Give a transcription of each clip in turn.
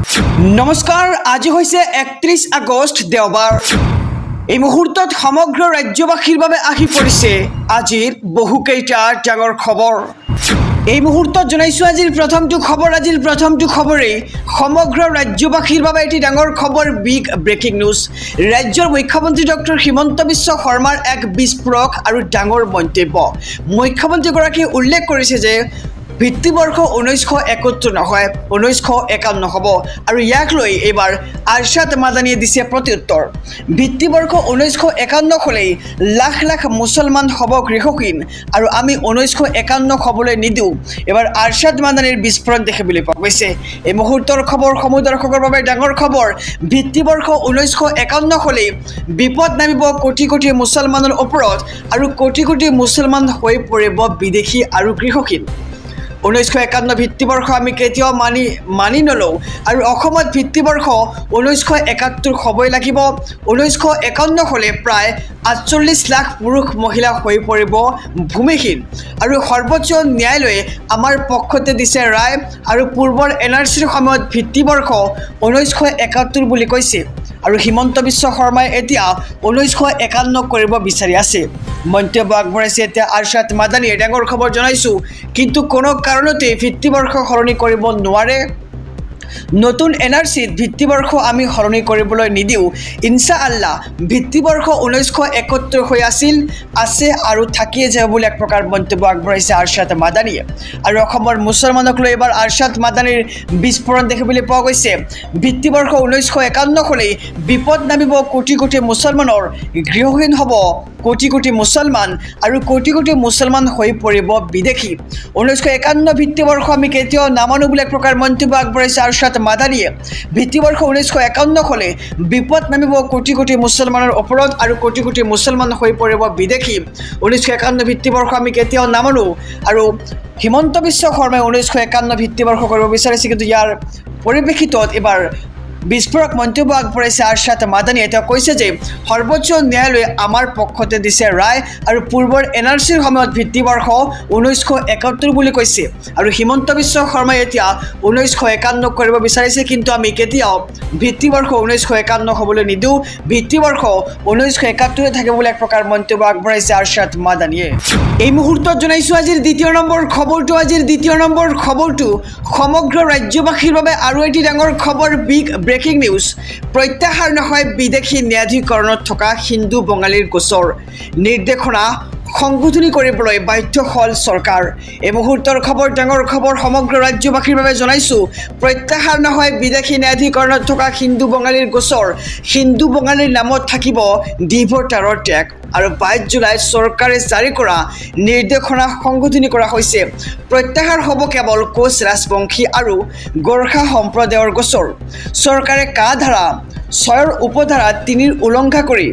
নমস্কাৰ, আজি হৈছে ৩১ আগষ্ট দেওবাৰ। এই মুহূৰ্তত সমগ্ৰ ৰাজ্যবাসীৰ বাবে আহি পৰিছে আজিৰ বহুকেইটা ডাঙৰ খবৰ। এই মুহূৰ্তত জনাইছোঁ আজিৰ প্ৰথমটো খবৰেই সমগ্ৰ ৰাজ্যবাসীৰ বাবে এটি ডাঙৰ খবৰ, বিগ ব্ৰেকিং নিউজ। ৰাজ্যৰ মুখ্যমন্ত্ৰী ডক্টৰ হিমন্ত বিশ্ব শৰ্মাৰ এক বিস্ফোৰক আৰু ডাঙৰ মন্তব্য। মুখ্যমন্ত্ৰীগৰাকীয়ে উল্লেখ কৰিছে যে ভিত্তিবৰ্ষ 1971 নহয়, 1951 হ'ব আৰু ইয়াক লৈ এইবাৰ আৰশ্বাদ মাদানীয়ে দিছে প্ৰত্যুত্তৰ। ভিত্তিবৰ্ষ 1951 হ'লেই লাখ লাখ মুছলমান হ'ব গৃহহীন আৰু আমি 1951 হ'বলৈ নিদিওঁ। এবাৰ আৰশ্বাদ মাদানীৰ বিস্ফোৰণ দেখিবলৈ পোৱা গৈছে। এই মুহূৰ্তৰ খবৰসমূহ দৰ্শকৰ বাবে ডাঙৰ খবৰ। ভিত্তিবৰ্ষ 1951 হ'লেই বিপদ নামিব কোটি কোটি মুছলমানৰ ওপৰত আৰু কোটি কোটি মুছলমান হৈ পৰিব বিদেশী আৰু গৃহহীন। 1951 ভিত্তিবৰ্ষ আমি কেতিয়াও মানি নলওঁ আৰু অসমত ভিত্তিবৰ্ষ 1971 হ'বই লাগিব। 1951 হ'লে প্ৰায় 48 লাখ পুৰুষ মহিলা হৈ পৰিব ভূমিহীন আৰু সৰ্বোচ্চ ন্যায়ালয়ে আমাৰ পক্ষতে দিছে ৰায় আৰু পূৰ্বৰ NRCৰ সময়ত ভিত্তিবৰ্ষ 1971 বুলি কৈছে আৰু হিমন্ত বিশ্ব শৰ্মাই এতিয়া 1951 কৰিব বিচাৰি আছে। মন্তব্য আগবঢ়াইছে এতিয়া আৰশ্বাদ মাদানীয়ে। ডাঙৰ খবৰ জনাইছোঁ, কিন্তু কোনো কাৰণতে ভিত্তিবৰ্ষ সলনি কৰিব নোৱাৰে। নতুন NRCত ভিত্তিবৰ্ষ আমি সলনি কৰিবলৈ নিদিওঁ। ইনশাআল্লাহ ভিত্তিবৰ্ষ 1971 হৈ আছে আৰু থাকিয়ে যাব বুলি এক প্ৰকাৰ মন্তব্য আগবঢ়াইছে আৰশ্বাদ মাদানীয়ে। আৰু অসমৰ মুছলমানক লৈ এবাৰ আৰশ্বাদ মাদানীৰ বিস্ফোৰণ দেখিবলৈ পোৱা গৈছে। ভিত্তিবৰ্ষ 1951 হ'লেই বিপদ নামিব কোটি কোটি মুছলমানৰ, গৃহহীন হ'ব কোটি কোটি মুছলমান আৰু কোটি কোটি মুছলমান হৈ পৰিব বিদেশী। 1951 ভিত্তিবৰ্ষ আমি কেতিয়াও নামানো বুলি এক প্ৰকাৰ মন্তব্য আগবঢ়াইছে আৰশ্বাদ মাদানীয়ে। ভিত্তিবৰ্ষ 1951 হ'লে বিপদ নামিব কোটি কোটি মুছলমানৰ ওপৰত আৰু কোটি কোটি মুছলমান হৈ পৰিব বিদেশী। 1951 ভিত্তিবৰ্ষ আমি কেতিয়াও নামানো আৰু হিমন্ত বিশ্ব শৰ্মাই 1951 ভিত্তিবৰ্ষ কৰিব বিচাৰিছে, কিন্তু ইয়াৰ পৰিপ্ৰেক্ষিতত এইবাৰ বিস্ফোৰক মন্তব্য আগবঢ়াইছে আৰশ্বাদ মাদানীয়ে। তেওঁ কৈছে যে সৰ্বোচ্চ ন্যায়ালয়ে আমাৰ পক্ষতে দিছে ৰায় আৰু পূৰ্বৰ NRCৰ সময়ত ভিত্তিবৰ্ষ 1971 বুলি কৈছে আৰু হিমন্ত বিশ্ব শৰ্মাই এতিয়া 1951 কৰিব বিচাৰিছে, কিন্তু আমি কেতিয়াও ভিত্তিবৰ্ষ 1951 হ'বলৈ নিদিওঁ। ভিত্তিবৰ্ষ 1971 থাকিব বুলি এক প্ৰকাৰ মন্তব্য আগবঢ়াইছে আৰশ্বাদ মাদানীয়ে। এই মুহূৰ্তত জনাইছোঁ আজিৰ দ্বিতীয় নম্বৰ খবৰটো সমগ্ৰ ৰাজ্যবাসীৰ বাবে আৰু এটি ডাঙৰ খবৰ, বিগ ব্ৰেকিং নিউজ। প্ৰত্যাহাৰ নহয় বিদেশী ন্যায়াধিকৰণত থকা হিন্দু বঙালীৰ গোচৰ, নিৰ্দেশনা সংশোধনী কৰিবলৈ বাধ্য হ'ল চৰকাৰ। এই মুহূৰ্তৰ খবৰ, ডাঙৰ খবৰ সমগ্ৰ ৰাজ্যবাসীৰ বাবে জনাইছোঁ। প্ৰত্যাহাৰ নহয় বিদেশী ন্যায়াধিকৰণত থকা হিন্দু বঙালীৰ গোচৰ, হিন্দু বঙালীৰ নামত থাকিব ডিভোটাৰৰ টেগ আৰু 22 জুলাইত চৰকাৰে জাৰি কৰা নিৰ্দেশনা সংশোধনী কৰা হৈছে। প্ৰত্যাহাৰ হ'ব কেৱল কোচ ৰাজবংশী আৰু গোৰ্খা সম্প্ৰদায়ৰ গোচৰ। চৰকাৰে কা ধাৰা 6ৰ উপধাৰা 3ৰ উলংঘা কৰি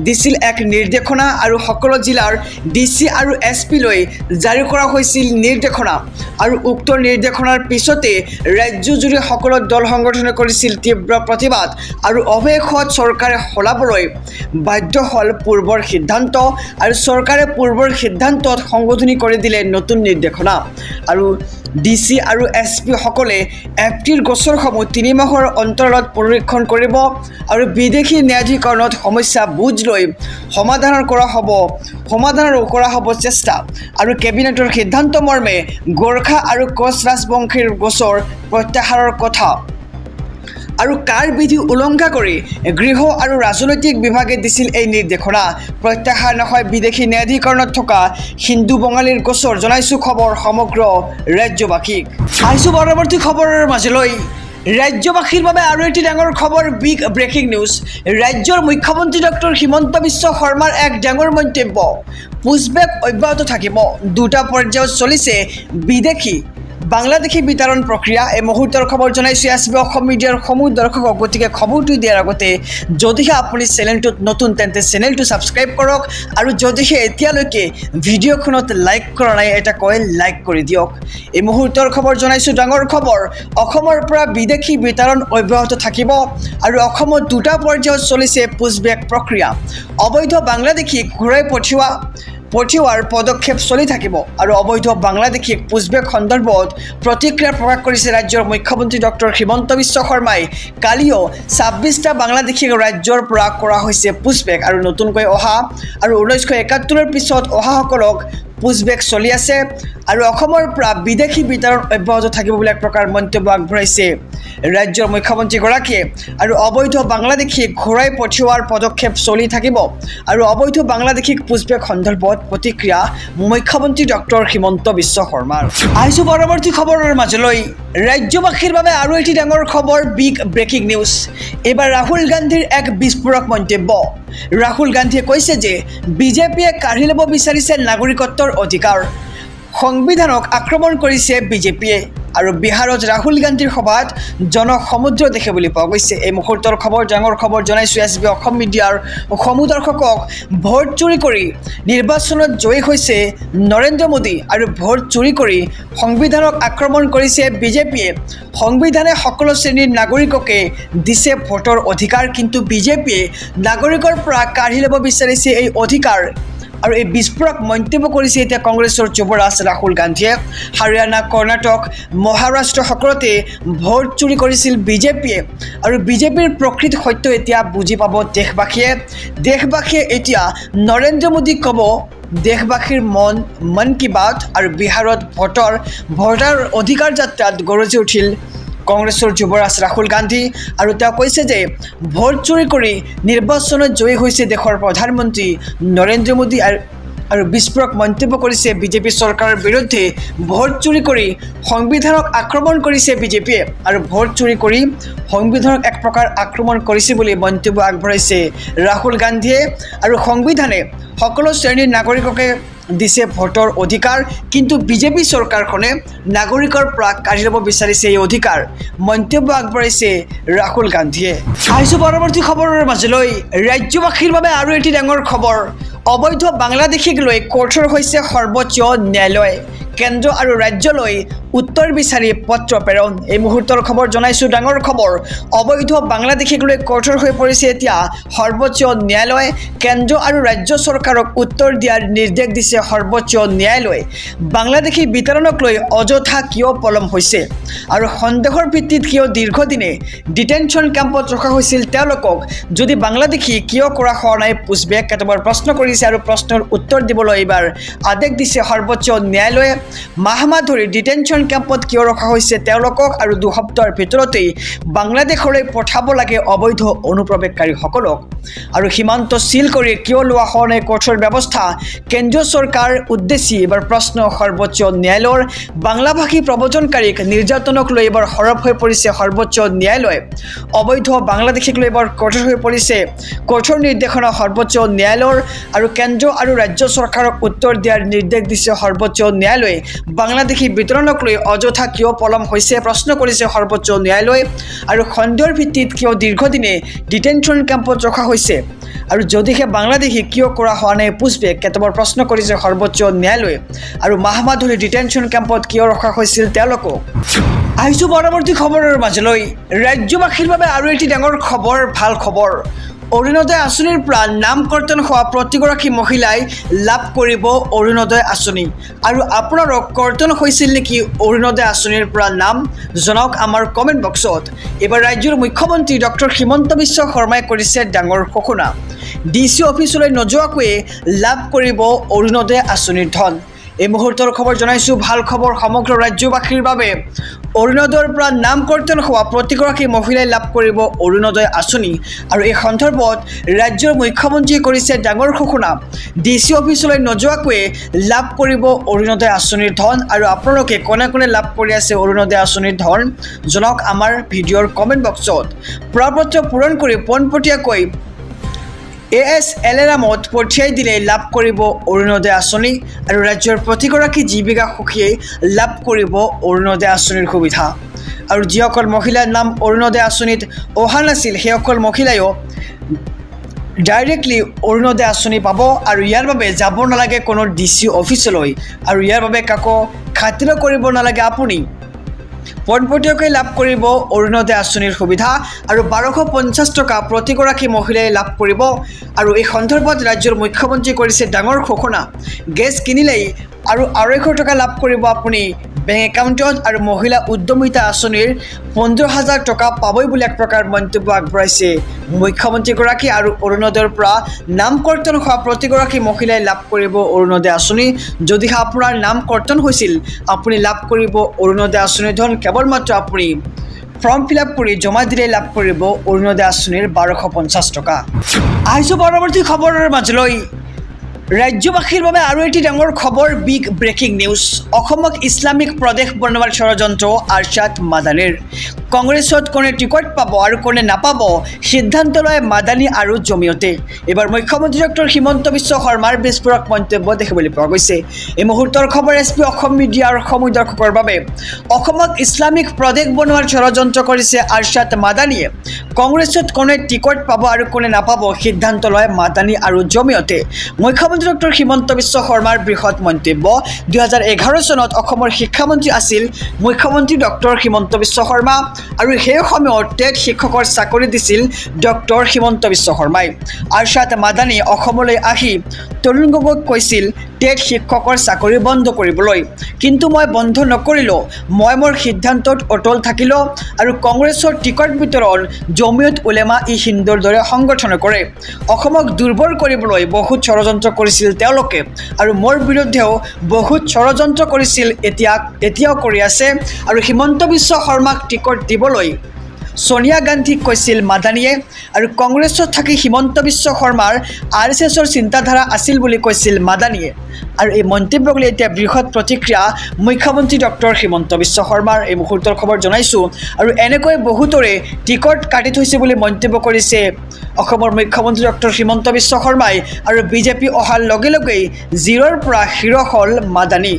দিছিল এক নিৰ্দেশনা আৰু সকলো জিলাৰ DC আৰু SP লৈ জাৰি কৰা হৈছিল নিৰ্দেশনা আৰু উক্ত নিৰ্দেশনাৰ পিছতে ৰাজ্যজুৰি সকলো দল সংগঠনে কৰিছিল তীব্ৰ প্ৰতিবাদ আৰু অৱশেষত চৰকাৰে সলাবলৈ বাধ্য হ'ল পূৰ্বৰ সিদ্ধান্ত আৰু চৰকাৰে পূৰ্বৰ সিদ্ধান্তত সংশোধনী কৰি দিলে নতুন নিৰ্দেশনা আৰু DC আৰু SP সকলে এপ্ৰিল গোচৰসমূহ 3 মাহৰ অন্তৰালত পৰীক্ষণ কৰিব আৰু বিদেশী ন্যায়াধিকৰণত সমস্যা বুজ লৈ সমাধানৰ কৰা হ'ব চেষ্টা আৰু কেবিনেটৰ সিদ্ধান্ত মৰ্মে গোৰ্খা আৰু কোচ ৰাজবংশীৰ গোচৰ প্ৰত্যাহাৰৰ কথা আৰু কাৰ বিধি উলংঘা কৰি গৃহ আৰু ৰাজনৈতিক বিভাগে দিছিল এই নিৰ্দেশনা। প্ৰত্যাহাৰ নহয় বিদেশী ন্যায়াধিকৰণত থকা হিন্দু বঙালীৰ গোচৰ। জনাইছোঁ খবৰ সমগ্ৰ ৰাজ্যবাসীক। আহিছোঁ পৰৱৰ্তী খবৰৰ মাজলৈ। ৰাজ্যবাসীৰ বাবে আৰু এটি ডাঙৰ খবৰ, বিগ ব্ৰেকিং নিউজ। ৰাজ্যৰ মুখ্যমন্ত্ৰী ডক্টৰ হিমন্ত বিশ্ব শৰ্মাৰ এক ডাঙৰ মন্তব্য। পুছবেক অব্যাহত থাকিব, 2টা পৰ্যায়ত চলিছে বিদেশী বাংলাদেশী বিতৰণ প্ৰক্ৰিয়া। এই মুহূৰ্তৰ খবৰ জনাইছোঁ SB অসম মিডিয়াৰ সমূহ দৰ্শকক। গতিকে খবৰটো দিয়াৰ আগতে যদিহে আপুনি চেনেলটোত নতুন তেন্তে চেনেলটো ছাবস্ক্ৰাইব কৰক আৰু যদিহে এতিয়ালৈকে ভিডিঅ'খনত লাইক কৰা নাই এটা কৈ লাইক কৰি দিয়ক। এই মুহূৰ্তৰ খবৰ জনাইছোঁ, ডাঙৰ খবৰ। অসমৰ পৰা বিদেশী বিতৰণ অব্যাহত থাকিব আৰু অসমত 2টা পৰ্যায়ত চলিছে পুছবেক প্ৰক্ৰিয়া। অবৈধ বাংলাদেশীক ঘূৰাই পঠিওৱা পঠিওৱাৰ পদক্ষেপ চলি থাকিব আৰু অবৈধ বাংলাদেশীক পুছবেক সন্দৰ্ভত প্ৰতিক্ৰিয়া প্ৰকাশ কৰিছে ৰাজ্যৰ মুখ্যমন্ত্ৰী ডক্টৰ হিমন্ত বিশ্ব শৰ্মাই। কালিও 26টা বাংলাদেশীক ৰাজ্যৰ পৰা কৰা হৈছে পুছবেক আৰু নতুনকৈ অহা আৰু 1971ৰ পিছত অহাসকলক পুছবেক চলি আছে আৰু অসমৰ পৰা বিদেশী বিতৰণ অব্যাহত থাকিব বুলি এক প্ৰকাৰ মন্তব্য আগবঢ়াইছে ৰাজ্যৰ মুখ্যমন্ত্ৰীগৰাকীয়ে। আৰু অবৈধ বাংলাদেশীক ঘূৰাই পঠিওৱাৰ পদক্ষেপ চলি থাকিব আৰু অবৈধ বাংলাদেশীক পুছবেক সন্দৰ্ভত প্ৰতিক্ৰিয়া মুখ্যমন্ত্ৰী ডক্টৰ হিমন্ত বিশ্ব শৰ্মাৰ। আহিছোঁ পৰৱৰ্তী খবৰৰ মাজলৈ। ৰাজ্যবাসীৰ বাবে আৰু এটি ডাঙৰ খবৰ, বিগ ব্ৰেকিং নিউজ। এইবাৰ ৰাহুল গান্ধীৰ এক বিস্ফোৰক মন্তব্য। ৰাহুল গান্ধীয়ে কৈছে যে বিজেপিয়ে কাঢ়ি ল'ব বিচাৰিছে নাগৰিকত্বৰ অধিকাৰ। সংবিধানক আক্ৰমণ কৰিছে বিজেপিয়ে আৰু বিহাৰত ৰাহুল গান্ধীৰ সভাত জনসমুদ্ৰ দেখে বুলি পোৱা গৈছে। এই মুহূৰ্তৰ খবৰ, ডাঙৰ খবৰ জনাইছোঁ SB অসম মিডিয়াৰ সমূহ দৰ্শকক। ভোট চুৰি কৰি নিৰ্বাচনত জয়ী হৈছে নৰেন্দ্ৰ মোদী আৰু ভোট চুৰি কৰি সংবিধানক আক্ৰমণ কৰিছে বিজেপিয়ে। সংবিধানে সকলো শ্ৰেণীৰ নাগৰিককে দিছে ভোটৰ অধিকাৰ, কিন্তু বিজেপিয়ে নাগৰিকৰ পৰা কাঢ়ি ল'ব বিচাৰিছে এই অধিকাৰ। আৰু এই বিস্ফোৰক মন্তব্য কৰিছে এতিয়া কংগ্ৰেছৰ যুৱৰাজ ৰাহুল গান্ধীয়ে। হাৰিয়ানা, কৰ্ণাটক, মহাৰাষ্ট্ৰ সকলোতে ভোট চুৰি কৰিছিল বিজেপিয়ে আৰু বিজেপিৰ প্ৰকৃত সত্য এতিয়া বুজি পাব দেশবাসীয়ে। দেশবাসীয়ে এতিয়া নৰেন্দ্ৰ মোদীক ক'ব দেশবাসীৰ মন কি বাত আৰু বিহাৰত ভোটাৰ অধিকাৰ যাত্ৰাত গৰজি উঠিল কংগ্ৰেছৰ যুৱৰাজ ৰাহুল গান্ধী আৰু তেওঁ কৈছে যে ভোট চুৰি কৰি নিৰ্বাচনত জয়ী হৈছে দেশৰ প্ৰধানমন্ত্ৰী নৰেন্দ্ৰ মোদী আৰু বিস্ফোৰক মন্তব্য কৰিছে বিজেপি চৰকাৰৰ বিৰুদ্ধে। ভোট চুৰি কৰি সংবিধানক আক্ৰমণ কৰিছে বিজেপিয়ে আৰু ভোট চুৰি কৰি সংবিধানক এক প্ৰকাৰ আক্ৰমণ কৰিছে বুলি মন্তব্য আগবঢ়াইছে ৰাহুল গান্ধীয়ে। আৰু সংবিধানে সকলো শ্ৰেণীৰ নাগৰিককে দিছে ভোটৰ অধিকাৰ, কিন্তু বিজেপি চৰকাৰখনে নাগৰিকৰ পৰা কাঢ়ি ল'ব বিচাৰিছে এই অধিকাৰ, মন্তব্য আগবঢ়াইছে ৰাহুল গান্ধীয়ে। আহিছোঁ পৰৱৰ্তী খবৰৰ মাজলৈ। ৰাজ্যবাসীৰ বাবে আৰু এটি ডাঙৰ খবৰ, অবৈধ বাংলাদেশীক লৈ কঠোৰ হৈছে সৰ্বোচ্চ ন্যায়ালয়। কেন্দ্ৰ আৰু ৰাজ্যলৈ উত্তৰ বিচাৰি পত্ৰ প্ৰেৰণ। এই মুহূৰ্তৰ খবৰ জনাইছোঁ, ডাঙৰ খবৰ। অবৈধ বাংলাদেশীক লৈ কঠোৰ হৈ পৰিছে এতিয়া সৰ্বোচ্চ ন্যায়ালয়। কেন্দ্ৰ আৰু ৰাজ্য চৰকাৰক উত্তৰ দিয়াৰ নিৰ্দেশ দিছে সৰ্বোচ্চ ন্যায়ালয়ে। বাংলাদেশী বিতৰণক লৈ অযথা কিয় পলম হৈছে আৰু সন্দেহৰ ভিত্তিত কিয় দীৰ্ঘদিনে ডিটেনশ্যন কেম্পত ৰখা হৈছিল তেওঁলোকক, যদি বাংলাদেশী কিয় কৰা হোৱা নাই পুছবেক, কেতবোৰ প্ৰশ্ন কৰিছে আৰু প্ৰশ্নৰ উত্তৰ দিবলৈ এইবাৰ আদেশ দিছে সৰ্বোচ্চ ন্যায়ালয়ে। মাহ ধৰি ডিটেনশ্যন কেম্পত কিয় ৰখা হৈছে তেওঁলোকক আৰু 2 সপ্তাহৰ ভিতৰতেই বাংলাদেশলৈ পঠাব লাগে অবৈধ অনুপ্ৰৱেশকাৰীসকলক আৰু সীমান্ত চিল কৰি কিয় লোৱা হোৱা নাই কঠোৰ ব্যৱস্থা কেন্দ্ৰীয় চৰকাৰ উদ্দেশ্যি এইবাৰ প্ৰশ্ন সৰ্বোচ্চ ন্যায়ালয়ৰ। বাংলাভাষী প্ৰব্ৰজনকাৰীক নিৰ্যাতনক লৈ এইবাৰ সৰব হৈ পৰিছে সৰ্বোচ্চ ন্যায়ালয়। অবৈধ বাংলাদেশীক লৈ এইবাৰ কঠোৰ হৈ পৰিছে কঠোৰ নিৰ্দেশনা সৰ্বোচ্চ ন্যায়ালয়ৰ আৰু কেন্দ্ৰ আৰু ৰাজ্য চৰকাৰক উত্তৰ দিয়াৰ নিৰ্দেশ দিছে সৰ্বোচ্চ ন্যায়ালয়ে। বাংলাদেশী বিতৰণক লৈ অযথা কিয় পলম হৈছে প্ৰশ্ন কৰিছে সৰ্বোচ্চ ন্যায়ালয় আৰু সন্দেহৰ ভিত্তিত কিয় দীৰ্ঘদিনে ডিটেনশ্যন কেম্পত ৰখা হৈছে আৰু যদিহে বাংলাদেশী কিয় কৰা হোৱা নাই পুছবেক, কেতবোৰ প্ৰশ্ন কৰিছে সৰ্বোচ্চ ন্যায়ালয়ে আৰু মাহ ধৰি ডিটেনশ্যন কেম্পত কিয় ৰখা হৈছিল তেওঁলোকক। আহিছোঁ পৰৱৰ্তী খবৰৰ মাজলৈ। ৰাজ্যবাসীৰ বাবে আৰু এটি ডাঙৰ খবৰ, ভাল খবৰ। অৰুণোদয় আঁচনিৰ পৰা নাম কৰ্তন হোৱা প্ৰতিগৰাকী মহিলাই লাভ কৰিব অৰুণোদয় আঁচনি। আৰু আপোনাৰো কৰ্তন হৈছিল নেকি অৰুণোদয় আঁচনিৰ পৰা নাম? জনাওক আমাৰ কমেণ্ট বক্সত। এইবাৰ ৰাজ্যৰ মুখ্যমন্ত্ৰী ডক্টৰ হিমন্ত বিশ্ব শৰ্মাই কৰিছে ডাঙৰ ঘোষণা। DC অফিচলৈ নোযোৱাকৈয়ে লাভ কৰিব অৰুণোদয় আঁচনিৰ ধন। এই মুহূৰ্তৰ খবৰ জনাইছোঁ, ভাল খবৰ সমগ্ৰ ৰাজ্যবাসীৰ বাবে। অৰুণোদয়ৰ পৰা নাম কৰ্তন হোৱা প্ৰতিগৰাকী মহিলাই লাভ কৰিব অৰুণোদয় আঁচনি আৰু এই সন্দৰ্ভত ৰাজ্যৰ মুখ্যমন্ত্ৰীয়ে কৰিছে ডাঙৰ ঘোষণা। DC অফিচলৈ নোযোৱাকৈয়ে লাভ কৰিব অৰুণোদয় আঁচনিৰ ধন আৰু আপোনালোকে কোনে কোনে লাভ কৰি আছে অৰুণোদয় আঁচনিৰ ধন জনাওক আমাৰ ভিডিঅ'ৰ কমেণ্ট বক্সত। প্ৰপত্ৰ পূৰণ কৰি পোনপটীয়াকৈ ASLৰামত পঠিয়াই দিলে লাভ কৰিব অৰুণোদয় আঁচনি আৰু ৰাজ্যৰ প্ৰতিগৰাকী জীৱিকা সখীয়ে লাভ কৰিব অৰুণোদয় আঁচনিৰ সুবিধা। আৰু যিসকল মহিলাৰ নাম অৰুণোদয় আঁচনিত অহা নাছিল সেইসকল মহিলায়ো ডাইৰেক্টলি অৰুণোদয় আঁচনি পাব আৰু ইয়াৰ বাবে যাব নালাগে কোনো DC অফিচলৈ আৰু ইয়াৰ বাবে কাকো খাতিৰ কৰিব নালাগে। আপুনি পোনপটীয়াকৈ লাভ কৰিব অৰুণোদয় আঁচনিৰ সুবিধা আৰু 1250 টকা প্ৰতিগৰাকী মহিলাই লাভ কৰিব। আৰু এই সন্দৰ্ভত ৰাজ্যৰ মুখ্যমন্ত্ৰী কৰিছে ডাঙৰ ঘোষণা। গেছ কিনিলেই আৰু 250 টকা লাভ কৰিব আপুনি বেংক একাউণ্টত আৰু মহিলা উদ্যমিতা আঁচনিৰ 15,000 টকা পাবই বুলি এক প্ৰকাৰ মন্তব্য আগবঢ়াইছে মুখ্যমন্ত্ৰীগৰাকী। আৰু অৰুণোদয়ৰ পৰা নাম কৰ্তন হোৱা প্ৰতিগৰাকী মহিলাই লাভ কৰিব অৰুণোদয় আঁচনি। যদিহে আপোনাৰ নাম কৰ্তন হৈছিল আপুনি লাভ কৰিব অৰুণোদয় আঁচনিৰ ধন। কেৱল মাত্ৰ আপুনি ফৰ্ম ফিল আপ কৰি জমা দিলেই লাভ কৰিব অৰুণোদয় আঁচনিৰ 1250 টকা। আহিছোঁ পৰৱৰ্তী খবৰৰ মাজলৈ। ৰাজ্যবাসীৰ বাবে আৰু এটি ডাঙৰ খবৰ, বিগ ব্ৰেকিং নিউজ। অসমক ইছলামিক প্ৰদেশ বনোৱাৰ ষড়যন্ত্ৰ আৰশ্বাদ মাদানীৰ। কংগ্ৰেছত কোনে টিকট পাব আৰু কোনে নাপাব সিদ্ধান্ত লয় মাদানী আৰু জমিয়তে। এইবাৰ মুখ্যমন্ত্ৰী ডক্টৰ হিমন্ত বিশ্ব শৰ্মাৰ বিস্ফোৰক মন্তব্য দেখিবলৈ পোৱা গৈছে। এই মুহূৰ্তৰ খবৰ SP অসম মিডিয়া আৰু অসম দৰ্শকৰ বাবে। অসমক ইছলামিক প্ৰদেশ বনোৱাৰ ষড়যন্ত্ৰ কৰিছে আৰশ্বাদ মাদানীয়ে। কংগ্ৰেছত কোনে টিকট পাব আৰু কোনে নাপাব সিদ্ধান্ত লয় মাদানী আৰু জমিয়তে। মুখ্যমন্ত্ৰী ডক্টৰ হিমন্ত বিশ্ব শৰ্মাৰ বৃহৎ মন্তব্য। 2011 চনত অসমৰ শিক্ষামন্ত্ৰী আছিল মুখ্যমন্ত্ৰী ডক্টৰ হিমন্ত বিশ্ব শৰ্মা আৰু সেই সময়ত টেট শিক্ষকৰ চাকৰি দিছিল ডক্টৰ হিমন্ত বিশ্ব শৰ্মাই। আৰশ্বাদ মাদানী অসমলৈ আহি তৰুণ গগৈক কৈছিল টেট শিক্ষকৰ চাকৰি বন্ধ কৰিবলৈ, কিন্তু মই বন্ধ নকৰিলোঁ, মই মোৰ সিদ্ধান্তত অটল থাকিলোঁ। আৰু কংগ্ৰেছৰ টিকট বিতৰণ জমিয়ত উলেমা ই হিন্দৰ দৰে সংগঠনে কৰে। অসমক দুৰ্বল কৰিবলৈ বহুত ষড়যন্ত্ৰ কৰিছিল তেওঁলোকে আৰু মোৰ বিৰুদ্ধেও বহুত ষড়যন্ত্ৰ কৰিছিল, এতিয়াও কৰি আছে। আৰু হিমন্ত বিশ্ব শৰ্মাক টিকট দিবলৈ সোনিয়া গান্ধীক কৈছিল মাদানীয়ে। আৰু কংগ্ৰেছত থাকি হিমন্ত বিশ্ব শৰ্মাৰ RSSৰ চিন্তাধাৰা আছিল বুলি কৈছিল মাদানীয়ে। আৰু এই মন্তব্যক লৈ এতিয়া বৃহৎ প্ৰতিক্ৰিয়া মুখ্যমন্ত্ৰী ডক্টৰ হিমন্ত বিশ্ব শৰ্মাৰ। এই মুহূৰ্তৰ খবৰ জনাইছোঁ। আৰু এনেকৈ বহুতৰে টিকট কাটি থৈছে বুলি মন্তব্য কৰিছে অসমৰ মুখ্যমন্ত্ৰী ডক্টৰ হিমন্ত বিশ্ব শৰ্মাই। আৰু বিজেপি অহাৰ লগে লগেই জিৰৰ পৰা হিৰ' হ'ল মাদানী।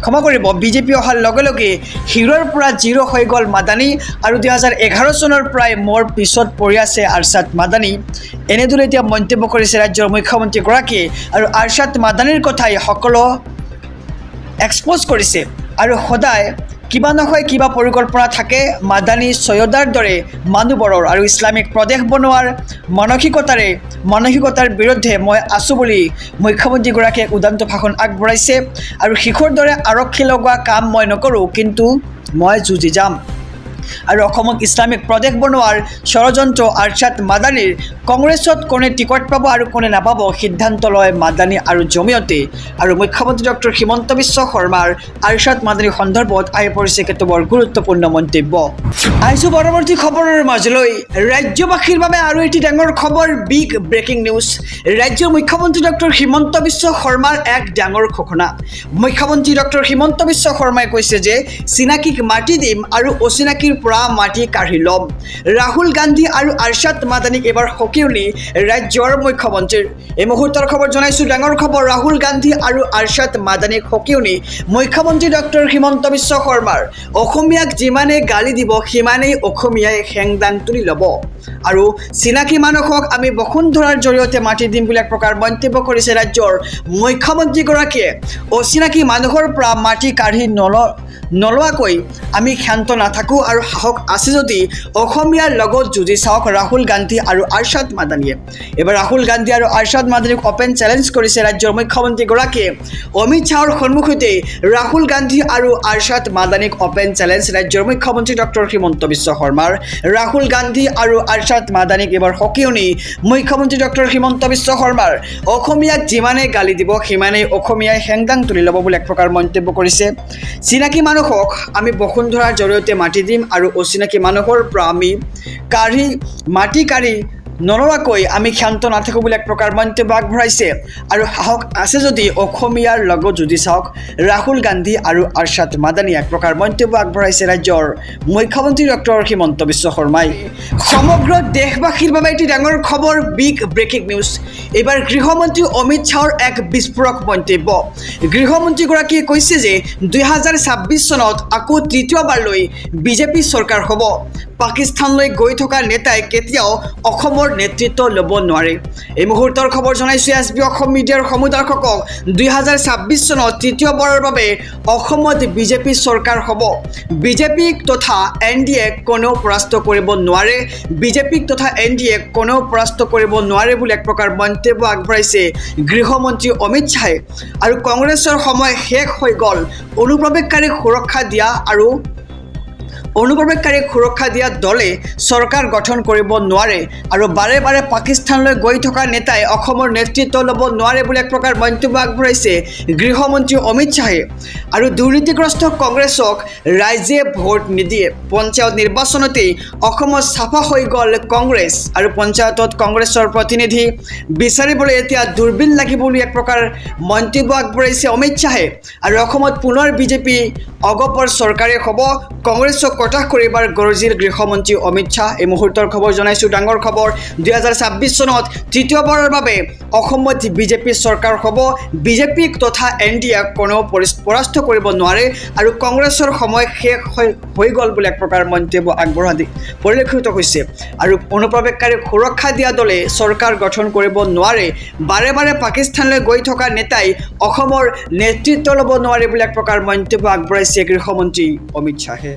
ক্ষমা কৰিব, বিজেপি অহাৰ লগে লগে হিৰৰ পৰা জিৰ' হৈ গ'ল মাদানী। আৰু 2011 চনৰ পৰাই মোৰ পিছত পৰি আছে আৰশ্বাদ মাদানী। এনেদৰে এতিয়া মন্তব্য কৰিছে ৰাজ্যৰ মুখ্যমন্ত্ৰীগৰাকীয়ে। আৰু আৰশ্বাদ মাদানীৰ কথাই সকলো এক্সপ'জ কৰিছে। আৰু সদায় কিবা নহয় কিবা পৰিকল্পনা থাকে মাদানী ছৈয়দাৰ দৰে মানুহবোৰৰ। আৰু ইছলামিক প্ৰদেশ বনোৱাৰ মানসিকতাৰ বিৰুদ্ধে মই আছোঁ বুলি মুখ্যমন্ত্ৰীগৰাকীয়ে উদান্ত ভাষণ আগবঢ়াইছে। আৰু শিশুৰ দৰে আৰক্ষী লগোৱা কাম মই নকৰোঁ, কিন্তু মই যুঁজি যাম। আৰু অসমক ইছলামিক প্ৰদেশ বনোৱাৰ ষড়যন্ত্ৰ আৰশ্বাদ মাদানীৰ। কংগ্ৰেছত কোনে টিকট পাব আৰু কোনে নাপাব সিদ্ধান্ত লয় মাদানী আৰু জমিয়তে। আৰু মুখ্যমন্ত্ৰী ডক্টৰ হিমন্ত বিশ্ব শৰ্মাৰ আৰশ্বাদ মাদানী সন্দৰ্ভত আহি পৰিছে কেতবোৰ গুৰুত্বপূৰ্ণ মন্তব্য। আহিছোঁ পৰৱৰ্তী খবৰৰ মাজলৈ। ৰাজ্যবাসীৰ বাবে আৰু এটি ডাঙৰ খবৰ, বিগ ব্ৰেকিং নিউজ। ৰাজ্যৰ মুখ্যমন্ত্ৰী ডক্টৰ হিমন্ত বিশ্ব শৰ্মাৰ এক ডাঙৰ ঘোষণা। মুখ্যমন্ত্ৰী ডক্টৰ হিমন্ত বিশ্ব শৰ্মাই কৈছে যে চিনাকিক মাটি দিম আৰু অচিনাকিৰ পৰা মাটি কাঢ়ি ল'ম। ৰাহুল গান্ধী আৰু আৰশ্বাদ মাদানীক এবাৰ সকিউনি ৰাজ্যৰ মুখ্যমন্ত্ৰীৰ। এই মুহূৰ্তৰ খবৰ জনাইছোঁ, ডাঙৰ খবৰ। ৰাহুল গান্ধী আৰু আৰশ্বাদ মাদানীক সকিউনি মুখ্যমন্ত্ৰী ডক্টৰ হিমন্ত বিশ্ব শৰ্মাৰ। অসমীয়াক যিমানে গালি দিব সিমানেই অসমীয়াই হেংদাং তুলি ল'ব। আৰু চিনাকি মানুহক আমি বসুন্ধৰাৰ জৰিয়তে মাতি দিম বুলি এক প্ৰকাৰ মন্তব্য কৰিছে ৰাজ্যৰ মুখ্যমন্ত্ৰীগৰাকীয়ে। অচিনাকি মানুহৰ পৰা মাটি কাঢ়ি নলোৱাকৈ আমি ক্ষান্ত নাথাকোঁ। আৰু সাহস আছে যদি অসমীয়াৰ লগত যুঁজি চাওক ৰাহুল গান্ধী আৰু আৰশ্বাদ মাদানীয়ে। এবাৰ ৰাহুল গান্ধী আৰু আৰশ্বাদ মাদানীক অপেন চেলেঞ্জ কৰিছে ৰাজ্যৰ মুখ্যমন্ত্ৰীগৰাকীয়ে। অমিত শ্বাহৰ সন্মুখতে ৰাহুল গান্ধী আৰু আৰশ্বাদ মাদানীক অপেন চেলেঞ্জ ৰাজ্যৰ মুখ্যমন্ত্ৰী ডক্টৰ হিমন্ত বিশ্ব শৰ্মাৰ। ৰাহুল গান্ধী আৰু আৰশ্বাদ মাদানীক এবাৰ সকিউনি মুখ্যমন্ত্ৰী ডক্টৰ হিমন্ত বিশ্ব শৰ্মাৰ। অসমীয়াক যিমানে গালি দিব সিমানেই অসমীয়াই হেংদাং তুলি ল'ব বুলি এক প্ৰকাৰ মন্তব্য কৰিছে। চিনাকি মানুহক আমি বসুন্ধৰাৰ জৰিয়তে মাতি দিম আৰু অচিনাকি মানুহৰ পৰা আমি মাটি কাঢ়ি নলোৱাকৈ আমি ক্ষান্ত নাথাকোঁ বুলি এক প্ৰকাৰ মন্তব্য আগবঢ়াইছে। আৰু সাহস আছে যদি অসমীয়াৰ লগত যুঁজি চাওক ৰাহুল গান্ধী আৰু আৰশ্বাদ মাদানী। এক প্ৰকাৰ মন্তব্য আগবঢ়াইছে ৰাজ্যৰ মুখ্যমন্ত্ৰী ডক্টৰ হিমন্ত বিশ্ব শৰ্মাই। সমগ্ৰ দেশবাসীৰ বাবে এটি ডাঙৰ খবৰ, বিগ ব্ৰেকিং নিউজ। এইবাৰ গৃহমন্ত্ৰী অমিত শ্বাহৰ এক বিস্ফোৰক মন্তব্য। গৃহমন্ত্ৰীগৰাকীয়ে কৈছে যে 2026 চনত আকৌ তৃতীয়বাৰলৈ বিজেপি চৰকাৰ হ'ব। পাকিস্তানলৈ গৈ থকা নেতাই কেতিয়াও অসমৰ নেতৃত্ব ল'ব নোৱাৰে। এই মুহূৰ্তৰ খবৰ জনাইছোঁ SB অসম মিডিয়াৰ সমুদৰ্শকক। 2026 চনত তৃতীয়বাৰৰ বাবে অসমত বিজেপি চৰকাৰ হ'ব। বিজেপিক তথা NDA কোনেও পৰাস্ত কৰিব নোৱাৰে। বিজেপিক তথা NDA কোনেও পৰাস্ত কৰিব নোৱাৰে বুলি এক প্ৰকাৰ মন্তব্য আগবঢ়াইছে গৃহমন্ত্ৰী অমিত শ্বাহে। আৰু কংগ্ৰেছৰ সময় শেষ হৈ গ'ল। অনুপ্ৰৱেশকাৰীক সুৰক্ষা দিয়া দলে চৰকাৰ গঠন কৰিব নোৱাৰে আৰু বাৰে বাৰে পাকিস্তানলৈ গৈ থকা নেতাই অসমৰ নেতৃত্ব ল'ব নোৱাৰে বুলি এক প্ৰকাৰ মন্তব্য আগবঢ়াইছে গৃহমন্ত্ৰী অমিত শ্বাহে। আৰু দুৰ্নীতিগ্ৰস্ত কংগ্ৰেছক ৰাইজে ভোট নিদিয়ে। পঞ্চায়ত নিৰ্বাচনতেই অসমত চাফা হৈ গ'ল কংগ্ৰেছ আৰু পঞ্চায়তত কংগ্ৰেছৰ প্ৰতিনিধি বিচাৰিবলৈ এতিয়া দুৰ্বিল লাগিব বুলি এক প্ৰকাৰ মন্তব্য আগবঢ়াইছে অমিত শ্বাহে। আৰু অসমত পুনৰ বিজেপি অগপৰ চৰকাৰে হ'ব। কংগ্ৰেছক কটাশ কৰিবাৰ গৰজিল গৃহমন্ত্ৰী অমিত শ্বাহ। এই মুহূৰ্তৰ খবৰ জনাইছোঁ ডাঙৰ খবৰ। 2026 চনত তৃতীয়বাৰৰ বাবে অসমত বিজেপি চৰকাৰ হ'ব। বিজেপিক তথা NDA কোনেও পৰাস্ত কৰিব নোৱাৰে আৰু কংগ্ৰেছৰ সময় শেষ হৈ গ'ল বুলি এক প্ৰকাৰ মন্তব্য আগবঢ়োৱা পৰিলক্ষিত হৈছে। আৰু অনুপ্ৰৱেশকাৰীক সুৰক্ষা দিয়া দলে চৰকাৰ গঠন কৰিব নোৱাৰে। বাৰে বাৰে পাকিস্তানলৈ গৈ থকা নেতাই অসমৰ নেতৃত্ব ল'ব নোৱাৰে বুলি এক প্ৰকাৰ মন্তব্য আগবঢ়াইছে গৃহমন্ত্ৰী অমিত শ্বাহে।